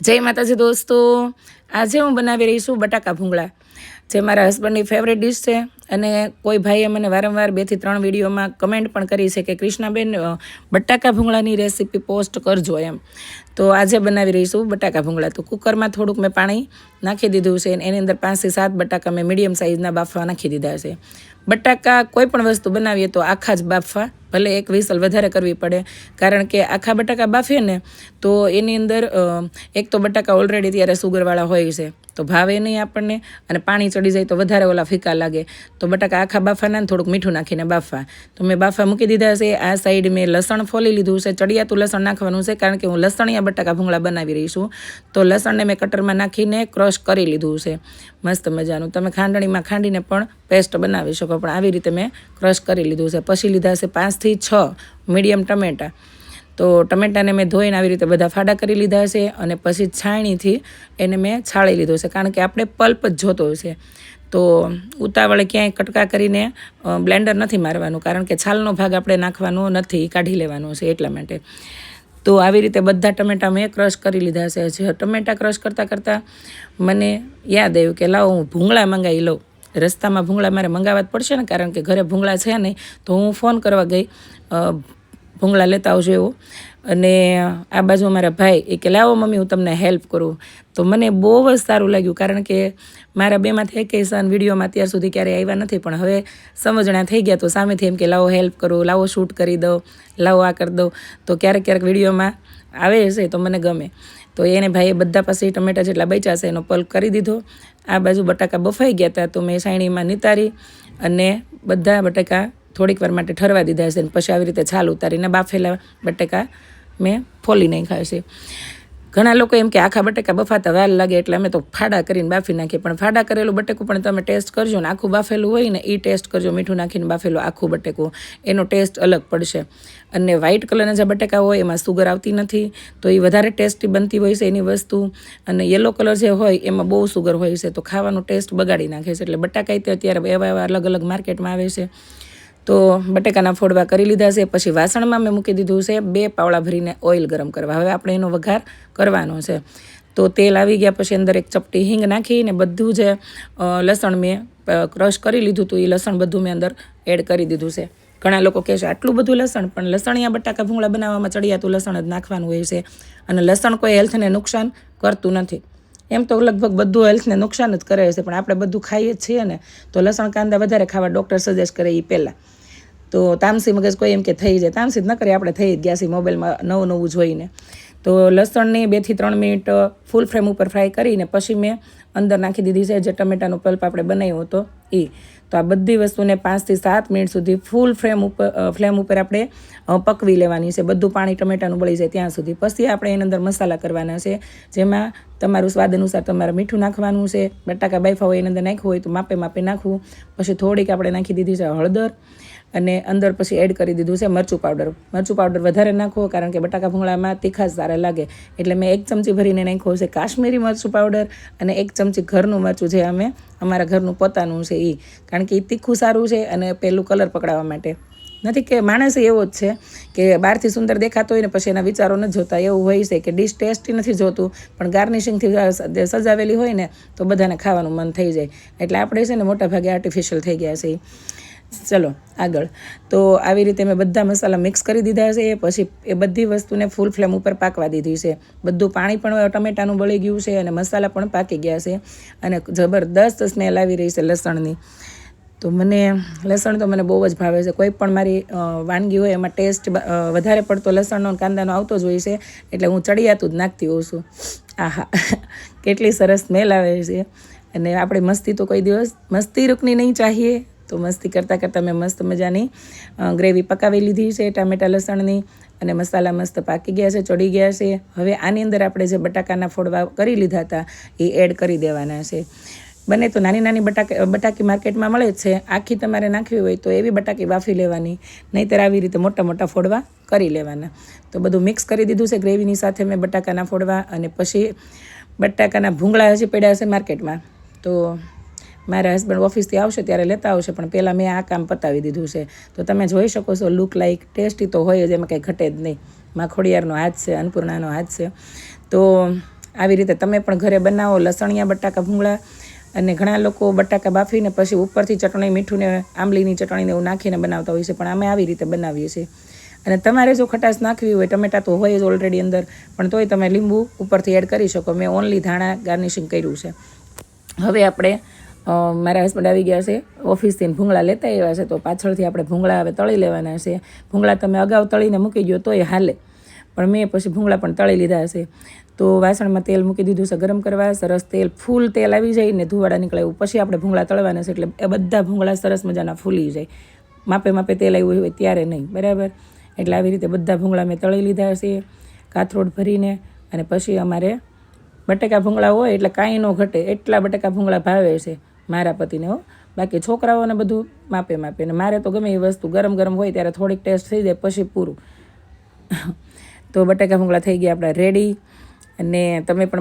જય માતાજી દોસ્તો, આજે હું બનાવી રહી છું બટાકા ભૂંગળા, જે મારા હસબન્ડની ફેવરેટ ડિશ છે. અને કોઈ ભાઈએ મને વારંવાર 2 થી 3 વિડીયોમાં કમેન્ટ પણ કરી છે કે કૃષ્ણાબેન બટાકા ભૂંગળાની રેસીપી પોસ્ટ કરજો એમ. તો આજે બનાવી રહીશું બટાકા ભૂંગળા. તો કુકરમાં થોડુંક મેં પાણી નાખી દીધું છે. એની અંદર 5 થી 7 બટાકા મેં મીડિયમ સાઇઝના બાફવા નાખી દીધા છે. બટાકા કોઈ પણ વસ્તુ બનાવીએ તો આખા જ બાફવા, ભલે એક વિસલ વધારે કરવી પડે, કારણ કે આખા બટાકા બાફીએ ને તો એની અંદર એક તો બટાકા ઓલરેડી ત્યારે સુગરવાળા હોય છે તો ભાવે નહીં આપણને, અને પાણી ચડી જાય તો વધારે ઓલા ફીકા લાગે. તો બટાકા આખા બાફવાના ને થોડુંક મીઠું નાખીને બાફવા. તો મેં બાફવા મૂકી દીધા છે. આ સાઈડ મેં લસણ ફોલી લીધું છે. ચડિયાતું લસણ નાખવાનું છે, કારણ કે હું લસણિયા બટાકા ભૂંગળા બનાવી રહી છું. તો લસણને મેં કટરમાં નાખીને ક્રશ કરી લીધું છે મસ્ત મજાનું. તમે ખાંડણીમાં ખાંડીને પણ પેસ્ટ બનાવી શકો, પણ આવી રીતે મેં ક્રશ કરી લીધું છે. પછી લીધા છે 5 થી 6 મીડિયમ ટમેટાં. તો ટમેટાને મેં ધોઈને આવી રીતે બધા ફાડા કરી લીધા છે, અને પછી છાણીથી એને મેં છાળી લીધું છે, કારણ કે આપણે પલ્પ જ જોતો છે. તો ઉતાવળે ક્યાંય કટકા કરીને બ્લેન્ડર નથી મારવાનું, કારણ કે છાલનો ભાગ આપણે નાખવાનો નથી, કાઢી લેવાનો છે એટલા માટે. તો આવી રીતે બધા ટમેટાં મેં ક્રશ કરી લીધા છે. જે ટમેટાં ક્રશ કરતાં મને યાદ આવ્યું કે લાવો હું ભૂંગળા મંગાવી લઉં. રસ્તામાં ભૂંગળા મારે મંગાવવા જ પડશે ને, કારણ કે ઘરે ભૂંગળા છે નહીં. તો હું ફોન કરવા ગઈ, ભૂંગળા લેતા આવજો એવો. અને આ બાજુ મારા ભાઈ એ કે લાવો મમ્મી હું તમને હેલ્પ કરું. તો મને બહુ જ સારું લાગ્યું, કારણ કે મારા બેમાંથી એકેય સન વિડીયોમાં અત્યાર સુધી ક્યારેય આવ્યા નથી, પણ હવે સમજણા થઈ ગયા. તો સામેથી એમ કે લાવો હેલ્પ કરું, લાવો શૂટ કરી દઉં, લાવો આ કરી દઉં. તો ક્યારેક વિડીયોમાં આવે છે તો મને ગમે. તો એને ભાઈએ બધા પાસે ટમેટા જેટલા બચ્યા છે એનો પલ્પ કરી દીધો. આ બાજુ બટાકા બફાઈ ગયા હતા તો મેં સાયણીમાં નિતારી અને બધા બટાકા થોડીક વાર માટે ઠરવા દીધા છે. પછી આવી રીતે છાલ ઉતારીને બાફેલા બટાકા મેં ફોલી નાખ્યા છે. ઘણા લોકો એમ કે આખા બટાકા બફાતા વાર લાગે, એટલે અમે તો ફાડા કરીને બાફી નાખીએ. પણ ફાડા કરેલું બટેકું પણ તમે ટેસ્ટ કરજો ને, આખું બાફેલું હોય ને એ ટેસ્ટ કરજો. મીઠું નાખીને બાફેલું આખું બટેકું, એનો ટેસ્ટ અલગ પડશે. અને વ્હાઇટ કલરના જે બટાકા હોય એમાં સુગર આવતી નથી, તો એ વધારે ટેસ્ટી બનતી હોય છે એની વસ્તુ. અને યલો કલર જે હોય એમાં બહુ સુગર હોય છે, તો ખાવાનો ટેસ્ટ બગાડી નાખે છે. એટલે બટાકા અત્યારે એવા અલગ અલગ માર્કેટમાં આવે છે. તો બટેકાના ફોડવા કરી લીધા છે. પછી વાસણમાં મેં મૂકી દીધું છે 2 પાવડા ભરીને ઓઇલ ગરમ કરવા. હવે આપણે એનો વઘાર કરવાનો છે. તો તેલ આવી ગયા પછી અંદર 1 ચપટી હિંગ નાખીને બધું જે લસણ મેં ક્રશ કરી લીધું હતું એ લસણ બધું મેં અંદર એડ કરી દીધું છે. ઘણા લોકો કહે છે આટલું બધું લસણ, પણ લસણિયા બટાકા ભૂંગળા બનાવવામાં ચડિયાતું લસણ જ નાખવાનું હોય છે. અને લસણ કોઈ હેલ્થને નુકસાન કરતું નથી. એમ તો લગભગ બધું હેલ્થને નુકસાન જ કરે છે, પણ આપણે બધું ખાઈએ જ છીએ ને, તો લસણ કાંદા વધારે ખાવા ડૉક્ટર સજેસ્ટ કરે એ પહેલાં. તો તામસી મગજ કોઈ એમ કે થઈ જાય, તામસી જ ન કરે, આપણે થઈ જ ગયા છીએ મોબાઈલમાં નવું જોઈને. તો લસણની 2 થી 3 મિનિટ ફૂલ ફ્લેમ ઉપર ફ્રાય કરીને પછી મેં અંદર નાખી દીધી છે જે ટમેટાનો પલ્પ આપણે બનાવ્યો હતો એ. તો આ બધી વસ્તુને 5 થી 7 મિનિટ સુધી ફૂલ ફ્લેમ ઉપર આપણે પકવી લેવાની છે. બધું પાણી ટમેટાનું બળી જાય ત્યાં સુધી. પછી આપણે એની અંદર મસાલા કરવાના છે, જેમાં તમારું સ્વાદ અનુસાર તમારે મીઠું નાખવાનું છે. બટાકા બાફા હોય એની અંદર નાખવું હોય તો માપે નાખવું. પછી થોડીક આપણે નાખી દીધી છે હળદર, અને અંદર પછી એડ કરી દીધું છે મરચું પાવડર વધારે નાખવો, કારણ કે બટાકા ભૂંગળામાં તીખા સારા લાગે. એટલે મેં 1 ચમચી ભરીને નાખ્યું છે કાશ્મીરી મરચું પાવડર, અને 1 ચમચી ઘરનું મરચું, જે અમારા ઘરનું પોતાનું છે એ. કારણ કે એ તીખું સારું છે અને પેલું કલર પકડાવવા માટે. નથી કે માણસ એવો જ છે કે બહારથી સુંદર દેખાતો હોય ને પછી એના વિચારો નથી જોતા. એવું હોય છે કે ડિશ ટેસ્ટી નથી જોતું, પણ ગાર્નિશિંગથી સજાવેલી હોય ને તો બધાને ખાવાનું મન થઈ જાય. એટલે આપણે છે ને મોટા ભાગે આર્ટિફિશિયલ થઈ ગયા છે. ચલો આગળ. તો આવી રીતે મેં બધા મસાલા મિક્સ કરી દીધા છે. પછી એ બધી વસ્તુને ફૂલ ફ્લેમ ઉપર પાકવા દીધી છે. બધું પાણી પણ ટમેટાનું બળી ગયું છે અને મસાલા પણ પાકી ગયા છે, અને જબરદસ્ત સ્મેલ આવી રહી છે લસણની. તો લસણ તો મને બહુ જ ભાવે છે. કોઈ પણ મારી વાનગી હોય એમાં ટેસ્ટ વધારે પડતો લસણનો અને કાંદાનો આવતો જ હોય છે, એટલે હું ચડિયાતું જ નાખતી હોઉં છું. આહા, કેટલી સરસ સ્મેલ આવે છે. અને આપણે મસ્તી તો કોઈ દિવસ મસ્તી રૂકની નહીં ચાહીએ. તો મસ્તી કરતાં મેં મસ્ત મજાની ગ્રેવી પકાવી લીધી છે ટામેટા લસણની, અને મસાલા મસ્ત પાકી ગયા છે, ચડી ગયા છે. હવે આની અંદર આપણે જે બટાકાના ફોડવા કરી લીધા હતા એ એડ કરી દેવાના છે. બને તો નાની બટાકી માર્કેટમાં મળે જ છે. આખી તમારે નાખવી હોય તો એવી બટાકી બાફી લેવાની, નહીંતર આવી રીતે મોટા ફોડવા કરી લેવાના. તો બધું મિક્સ કરી દીધું છે ગ્રેવીની સાથે મેં બટાકાના ફોડવા. અને પછી બટાકાના ભૂંગળા હજી પડ્યા છે માર્કેટમાં, તો મારા હસબન્ડ ઓફિસથી આવશે ત્યારે લેતા આવશે, પણ પહેલાં મેં આ કામ પતાવી દીધું છે. તો તમે જોઈ શકો છો, લુક લાઈક ટેસ્ટી તો હોય જ, એમાં કંઈ ઘટે જ નહીં. માં ખોડિયારનો હાથ છે, અન્નપૂર્ણાનો હાથ છે. તો આવી રીતે તમે પણ ઘરે બનાવો લસણિયા બટાકા ભૂંગળા. અને ઘણા લોકો બટાકા બાફીને પછી ઉપરથી ચટણી મીઠું ને આંબલીની ચટણીને એવું નાખીને બનાવતા હોય છે, પણ અમે આવી રીતે બનાવીએ છીએ. અને તમારે જો ખટાશ નાખવી હોય, ટમેટા તો હોય જ ઓલરેડી અંદર, પણ તોય તમે લીંબુ ઉપરથી એડ કરી શકો. મેં ઓનલી ધાણા ગાર્નિશિંગ કર્યું છે. હવે આપણે મારા હસબન્ડ આવી ગયા છે ઓફિસથી, ભૂંગળા લેતા આવ્યા છે, તો પાછળથી આપણે ભૂંગળા હવે તળી લેવાના છે. ભૂંગળા તમે અગાઉ તળીને મૂકી દો તોય હાલે, પણ મેં પછી ભૂંગળા પણ તળી લીધા છે. તો વાસણમાં તેલ મૂકી દીધું છે ગરમ કરવા. સરસ તેલ ફૂલ તેલ આવી જાય ને ધુવાડા નીકળે એવું પછી આપણે ભૂંગળા તળવાના છે, એટલે એ બધા ભૂંગળા સરસ મજાના ફૂલી જાય. માપે માપે તેલ આવ્યું હોય ત્યારે નહીં, બરાબર. એટલે આવી રીતે બધા ભૂંગળા મેં તળી લીધા છે કાથરોડ ભરીને. અને પછી અમારે બટેકા ભૂંગળા હોય એટલે કાંઈ ન ઘટે એટલા બટેકા ભૂંગળા ભાવે છે મારા પતિને. હો, બાકી છોકરાઓને બધું માપે માપે. ને મારે તો ગમે એ વસ્તુ ગરમ ગરમ હોય ત્યારે થોડીક ટેસ્ટ થઈ જાય પછી પૂરું. તો બટેકા ભૂંગળા થઈ ગયા આપણા રેડી. અને તમે પણ